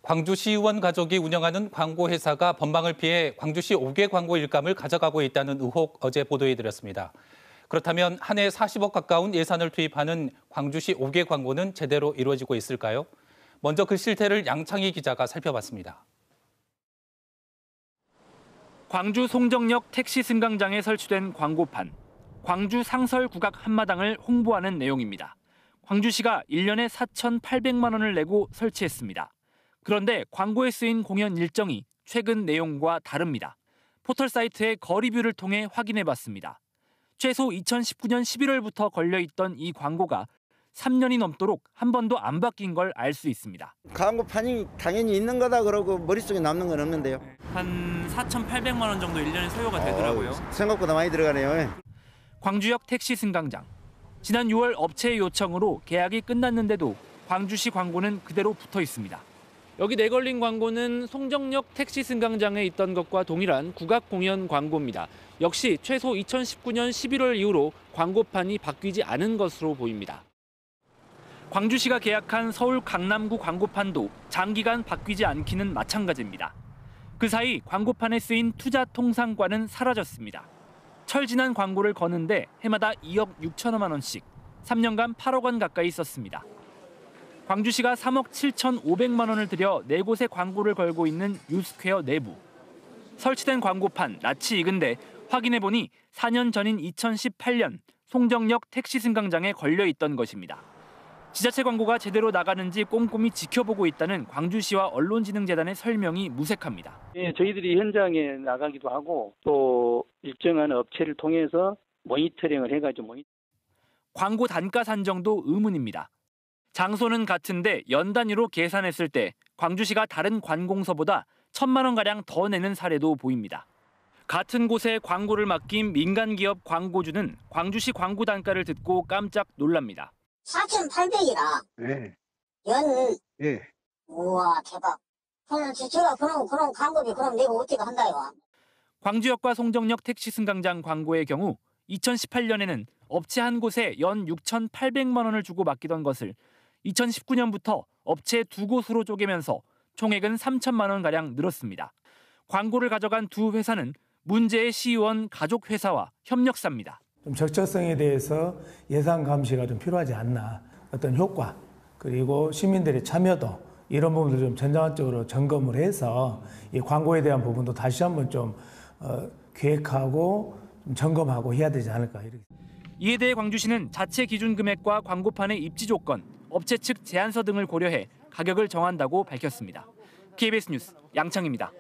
광주시의원 가족이 운영하는 광고회사가 법망을 피해 광주시 5개 광고 일감을 가져가고 있다는 의혹 어제 보도해드렸습니다. 그렇다면 한 해 40억 가까운 예산을 투입하는 광주시 5개 광고는 제대로 이루어지고 있을까요? 먼저 그 실태를 양창희 기자가 살펴봤습니다. 광주 송정역 택시 승강장에 설치된 광고판. 광주 상설 구각 한마당을 홍보하는 내용입니다. 광주시가 1년에 4,800만 원을 내고 설치했습니다. 그런데 광고에 쓰인 공연 일정이 최근 내용과 다릅니다. 포털 사이트의 거리뷰를 통해 확인해봤습니다. 최소 2019년 11월부터 걸려있던 이 광고가 3년이 넘도록 한 번도 안 바뀐 걸 알 수 있습니다. 광고판이 당연히 있는 거다 그러고 머릿속에 남는 건 없는데요. 한 4,800만 원 정도 1년에 소요가 되더라고요. 생각보다 많이 들어가네요. 광주역 택시 승강장. 지난 6월 업체의 요청으로 계약이 끝났는데도 광주시 광고는 그대로 붙어 있습니다. 여기 내걸린 광고는 송정역 택시 승강장에 있던 것과 동일한 국악 공연 광고입니다. 역시 최소 2019년 11월 이후로 광고판이 바뀌지 않은 것으로 보입니다. 광주시가 계약한 서울 강남구 광고판도 장기간 바뀌지 않기는 마찬가지입니다. 그 사이 광고판에 쓰인 투자통상과는 사라졌습니다. 철지난 광고를 거는데 해마다 2억 6천여만 원씩, 3년간 8억 원 가까이 썼습니다. 광주시가 3억 7,500만 원을 들여 4곳의 광고를 걸고 있는 유스퀘어 내부. 설치된 광고판 낯이 익은데 확인해보니 4년 전인 2018년 송정역 택시 승강장에 걸려있던 것입니다. 지자체 광고가 제대로 나가는지 꼼꼼히 지켜보고 있다는 광주시와 언론진흥재단의 설명이 무색합니다. 예, 저희들이 현장에 나가기도 하고 또 일정한 업체를 통해서 모니터링을 해가지고 광고 단가 산정도 의문입니다. 장소는 같은데 연 단위로 계산했을 때 광주시가 다른 관공서보다 1,000만 원가량 더 내는 사례도 보입니다. 같은 곳에 광고를 맡긴 민간기업 광고주는 광주시 광고 단가를 듣고 깜짝 놀랍니다. 4,800이라. 네. 연. 예. 우와, 대박. 그럼 제가 그럼 광고비 그럼 내가 어떻게 한다요? 광주역과 송정역 택시 승강장 광고의 경우 2018년에는 업체 한 곳에 연 6,800만 원을 주고 맡기던 것을 2019년부터 업체 2곳으로 쪼개면서 총액은 3천만 원가량 늘었습니다. 광고를 가져간 두 회사는 문제의 시의원 가족 회사와 협력사입니다. 좀 적절성에 대해서 예산 감시가 좀 필요하지 않나. 어떤 효과 그리고 시민들의 참여도 이런 부분들을 좀 전향적으로 점검을 해서 이 광고에 대한 부분도 다시 한번 좀 계획하고 좀 점검하고 해야 되지 않을까. 이에 대해 광주시는 자체 기준 금액과 광고판의 입지 조건, 업체 측 제안서 등을 고려해 가격을 정한다고 밝혔습니다. KBS 뉴스 양창희입니다.